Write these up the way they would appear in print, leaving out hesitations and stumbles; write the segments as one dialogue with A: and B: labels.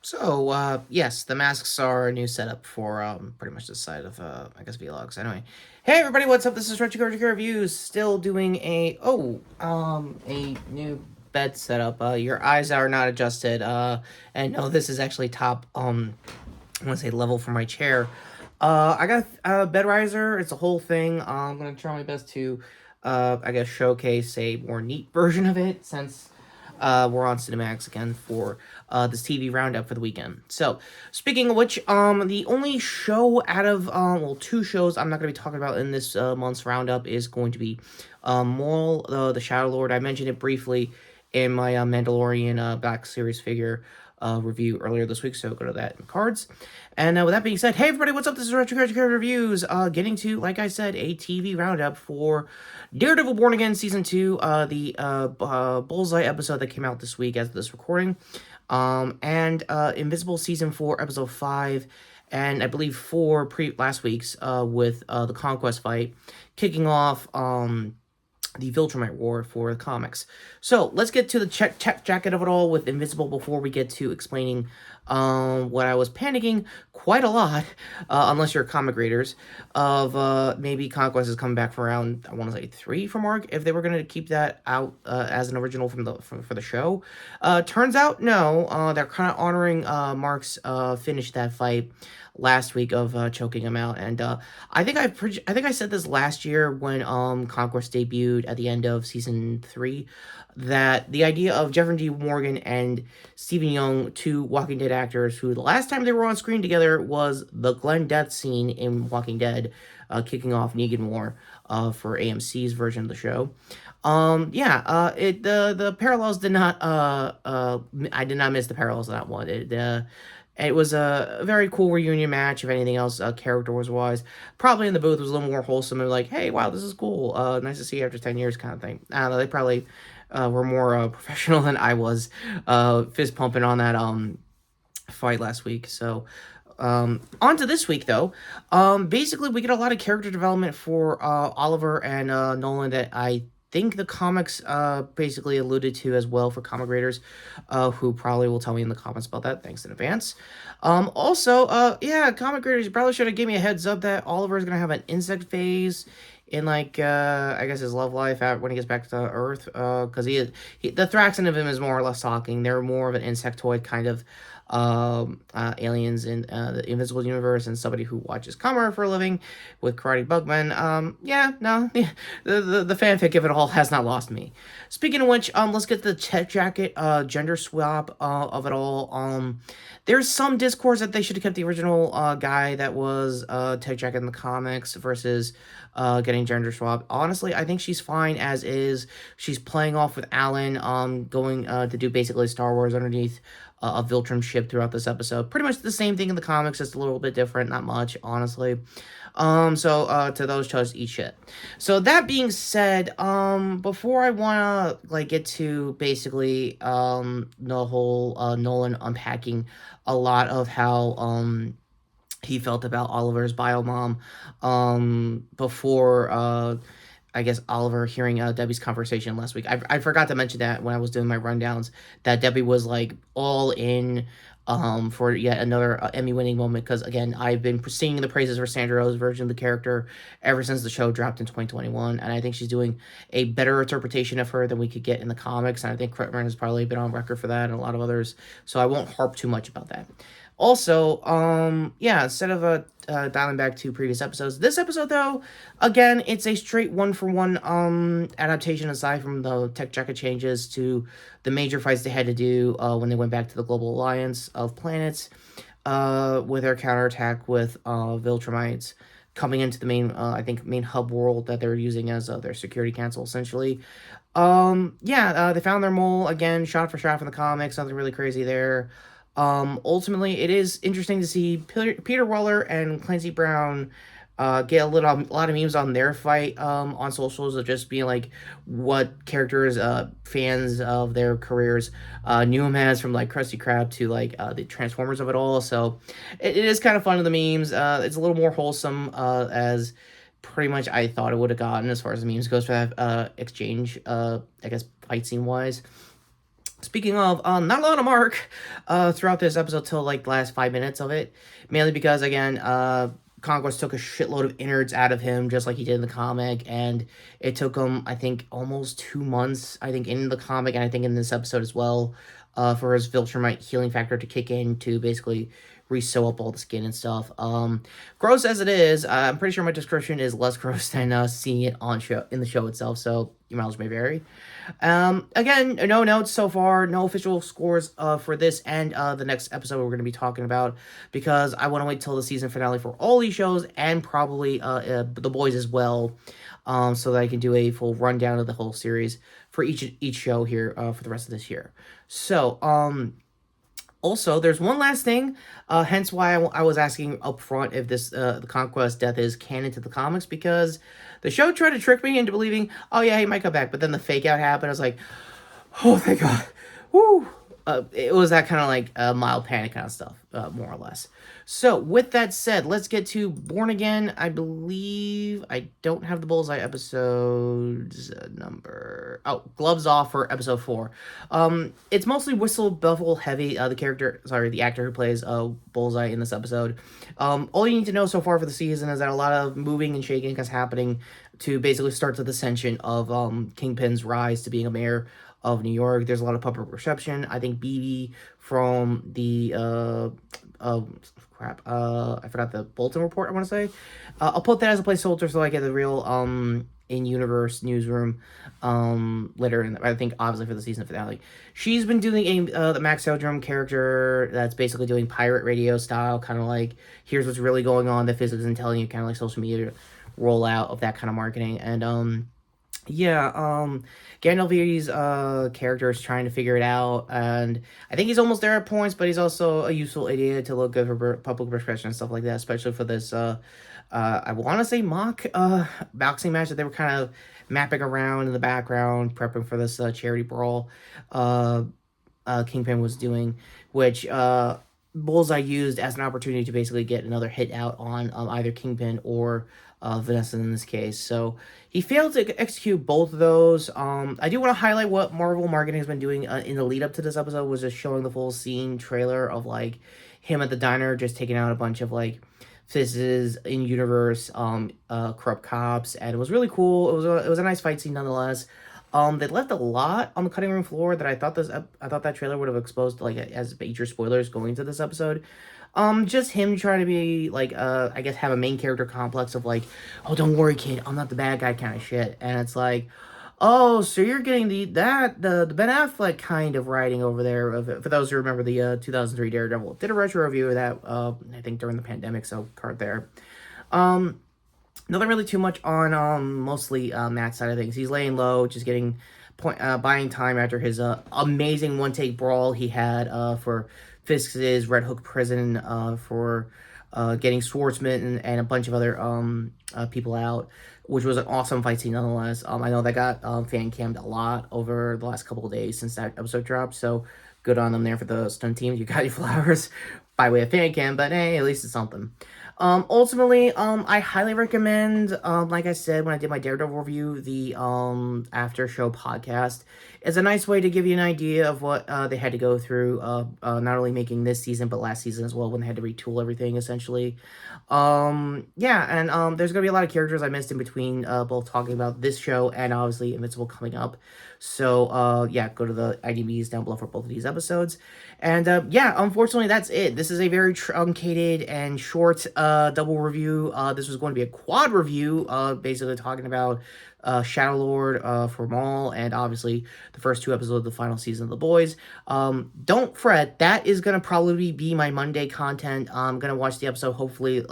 A: Yes, the masks are a new setup for pretty much this side of I guess vlogs. Anyway, hey everybody, what's up? This is Retrokid Reviews. Still doing a new bed setup. Your eyes are not adjusted. And no, this is actually top I want to say level for my chair. I got a bed riser. It's a whole thing. I'm gonna try my best to I guess showcase a more neat version of it since we're on Cinemax again for this TV roundup for the weekend. So, speaking of which, the only show out of two shows I'm not going to be talking about in this month's roundup is going to be Maul, the Shadow Lord. I mentioned it briefly in my Mandalorian Black Series figure review earlier this week, so go to that in cards. And with that being said, hey everybody, what's up? This is Retrokid Reviews, getting to, like I said, a TV roundup for Daredevil Born Again Season 2, the Bullseye episode that came out this week as of this recording, and Invincible Season 4, Episode 5, and I believe 4 last week's with the Conquest fight, kicking off the Viltrumite War for the comics. So let's get to the check jacket of it all with Invincible before we get to explaining what I was panicking quite a lot, unless you're comic readers, of maybe Conquest is coming back for around, I want to say 3 for Mark, if they were going to keep that out as an original for the show. Turns out, no, they're kind of honoring Mark's finish that fight last week of choking him out, and I think I said this last year when Conquest debuted at the end of season 3, that the idea of Jeffrey D. Morgan and Stephen Young, two Walking Dead actors who the last time they were on screen together was the Glenn death scene in Walking Dead, kicking off Negan War for AMC's version of the show. The parallels did not I did not miss the parallels of that one. It was a very cool reunion match, if anything else, character-wise. Probably in the booth was a little more wholesome and like, hey, wow, this is cool. Nice to see you after 10 years kind of thing. I don't know, they probably were more professional than I was, fist pumping on that fight last week. So, on to this week, though. Basically, we get a lot of character development for Oliver and Nolan that I think the comics basically alluded to as well for comic readers, who probably will tell me in the comments about that. Thanks in advance. Comic readers, you probably should have given me a heads up that Oliver is going to have an insect phase in, like, I guess his love life when he gets back to Earth, because the Thraxan of him is more or less talking. They're more of an insectoid kind of aliens in the Invincible universe, and somebody who watches Kamar for a living with Karate Bugman. The fanfic of it all has not lost me. Speaking of which, let's get the tech jacket gender swap of it all. There's some discourse that they should have kept the original guy that was tech jacket in the comics versus getting gender swap. Honestly, I think she's fine as is. She's playing off with Alan, going to do basically Star Wars underneath a Viltrum ship throughout this episode. Pretty much the same thing in the comics, just a little bit different, not much, honestly. To those chose eat shit. So that being said, before I wanna get to basically the whole Nolan unpacking a lot of how he felt about Oliver's biomom, before I guess Oliver hearing Debbie's conversation last week. I forgot to mention that when I was doing my rundowns, that Debbie was like all in for yet another Emmy-winning moment, because again, I've been singing the praises for Sandra Oh's version of the character ever since the show dropped in 2021, and I think she's doing a better interpretation of her than we could get in the comics, and I think Cretman has probably been on record for that, and a lot of others, so I won't harp too much about that. Also, instead of dialing back to previous episodes, this episode, though, again, it's a straight one-for-one adaptation aside from the tech jacket changes to the major fights they had to do when they went back to the Global Alliance of Planets with their counterattack with Viltrumites coming into the main hub world that they're using as their security council, essentially. They found their mole, again, shot for shot from the comics, nothing really crazy there. Ultimately, it is interesting to see Peter Weller and Clancy Brown get a lot of memes on their fight on socials of just being like what characters fans of their careers knew him as, from like Krusty Krab to like the Transformers of it all. So it is kind of fun of the memes. It's a little more wholesome as pretty much I thought it would have gotten as far as the memes goes for that exchange, I guess fight scene wise. Speaking of, not a lot of Mark throughout this episode till like the last 5 minutes of it, mainly because again, Conquest took a shitload of innards out of him, just like he did in the comic, and it took him, I think, almost 2 months, I think, in the comic, and I think in this episode as well, for his Viltrumite healing factor to kick in to basically re-sew up all the skin and stuff. Gross as it is, I'm pretty sure my description is less gross than seeing it on show in the show itself, so your mileage may vary. Again, no notes so far, no official scores for this and the next episode we're going to be talking about, because I want to wait till the season finale for all these shows and probably The Boys as well, so that I can do a full rundown of the whole series for each show here for the rest of this year. So, also, there's one last thing, hence why I was asking up front if this the Conquest death is canon to the comics, because the show tried to trick me into believing, oh yeah, he might come back, but then the fake out happened. I was like, oh, thank God. Woo! It was that kind of like mild panic kind of stuff, more or less. So, with that said, let's get to Born Again. I believe I don't have the Bullseye episodes number. Oh, Gloves Off for episode 4. It's mostly Whistle Buffalo heavy. The actor who plays Bullseye in this episode. All you need to know so far for the season is that a lot of moving and shaking is happening to basically start the ascension of Kingpin's rise to being a mayor of New York. There's a lot of public reception. I think BB from the I forgot the Bulletin Report, I want to say. I'll put that as a placeholder so I get the real in-universe newsroom later, and I think obviously for the season finale. She's been doing the Max Heldrum character that's basically doing pirate radio style, kind of like, here's what's really going on, the physics and telling you, kind of like social media rollout of that kind of marketing. And Gandalf's character is trying to figure it out, and I think he's almost there at points, but he's also a useful idiot to look good for public perception and stuff like that, especially for this, I want to say mock boxing match that they were kind of mapping around in the background, prepping for this charity brawl Kingpin was doing, which Bullseye used as an opportunity to basically get another hit out on either Kingpin or Vanessa in this case. So he failed to execute both of those. I do want to highlight what Marvel marketing has been doing in the lead up to this episode, was just showing the full scene trailer of like him at the diner just taking out a bunch of like fizzes in universe corrupt cops, and it was really cool. It was a nice fight scene nonetheless. They left a lot on the cutting room floor that I thought that trailer would have exposed, like, as major spoilers going into this episode. Just him trying to be like, I guess have a main character complex of like, oh, don't worry, kid, I'm not the bad guy kind of shit. And it's like, oh, so you're getting the Ben Affleck kind of writing over there. For those who remember the 2003 Daredevil, did a retro review of that. I think during the pandemic, so card there. Nothing really too much on mostly Matt's side of things. He's laying low, just getting buying time after his amazing one-take brawl he had for Fisk's Red Hook prison, for getting Schwartzman and a bunch of other people out, which was an awesome fight scene nonetheless. I know that got fan cammed a lot over the last couple of days since that episode dropped, so good on them there for the stunt teams. You got your flowers by way of fan cam, but hey, at least it's something. Ultimately, I highly recommend, like I said, when I did my Daredevil review, the, after show podcast. It's a nice way to give you an idea of what, they had to go through, not only making this season, but last season as well, when they had to retool everything, essentially. There's gonna be a lot of characters I missed in between, both talking about this show and obviously Invincible coming up. So, go to the IMDb's down below for both of these episodes. And, unfortunately, that's it. This is a very truncated and short, double review. This was going to be a quad review, basically talking about Shadow Lord for Maul, and obviously the first 2 episodes of the final season of The Boys. Don't fret, that is going to probably be my Monday content. I'm going to watch the episode hopefully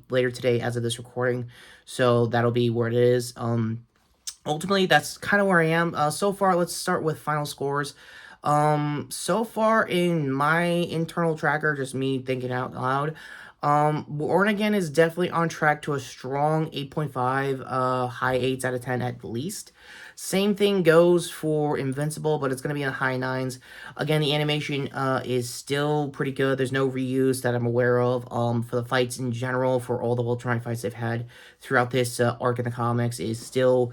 A: later today as of this recording, so that'll be where it is. Ultimately, that's kind of where I am. So far, let's start with final scores. So far in my internal tracker, just me thinking out loud, Born Again is definitely on track to a strong 8.5, high 8s out of 10 at least. Same thing goes for Invincible, but it's going to be in the high 9s. Again, the animation is still pretty good. There's no reuse that I'm aware of. For the fights in general, for all the Voltron fights they've had throughout this arc in the comics, is still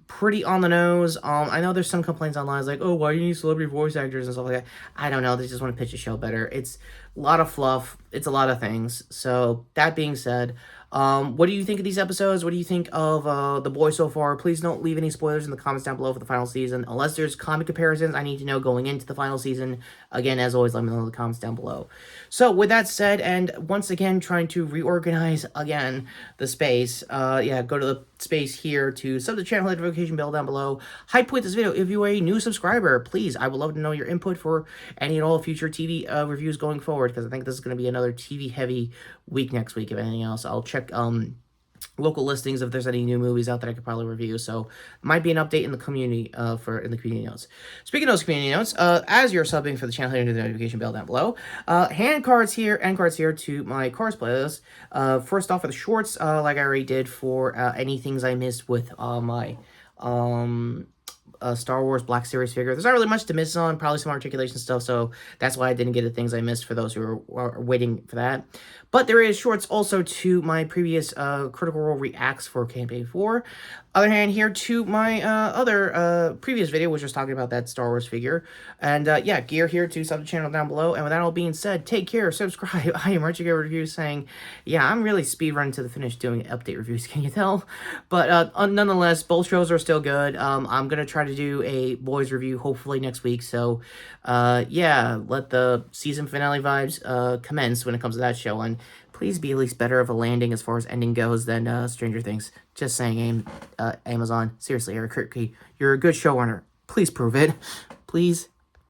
A: pretty on the nose. I know there's some complaints online, like, oh, why do you need celebrity voice actors and stuff like that? I don't know. They just want to pitch a show better. It's a lot of fluff. It's a lot of things. So that being said, what do you think of these episodes? What do you think of The Boys so far? Please don't leave any spoilers in the comments down below for the final season. Unless there's comic comparisons, I need to know going into the final season. Again, as always, let me know in the comments down below. So with that said, and once again, trying to reorganize again the space, yeah, go to the space here to sub the channel, hit the notification bell down below. Hype this video if you are a new subscriber. Please, I would love to know your input for any and all future TV reviews going forward, because I think this is going to be another TV heavy week next week. If anything else, I'll check local listings if there's any new movies out that I could probably review. So might be an update in the community in the community notes. Speaking of those community notes, as you're subbing for the channel, hit the notification bell down below. End cards here to my cars playlist. First off, for the shorts, like I already did for any things I missed with my Star Wars Black Series figure. There's not really much to miss on, probably some articulation stuff, so that's why I didn't get the things I missed for those who are waiting for that. But there is shorts also to my previous Critical Role Reacts for Campaign 4. Other hand, here to my other previous video, which was talking about that Star Wars figure. And yeah, gear here to sub the channel down below. And with that all being said, take care, subscribe. I am Retrokid Reviews saying, yeah, I'm really speedrunning to the finish doing update reviews, can you tell? But nonetheless, both shows are still good. I'm going to try to do a Boys review hopefully next week. So yeah, let the season finale vibes commence when it comes to that show. And please be at least better of a landing as far as ending goes than Stranger Things. Just saying, Amazon. Seriously, Eric Kirky, you're a good showrunner. Please prove it. Please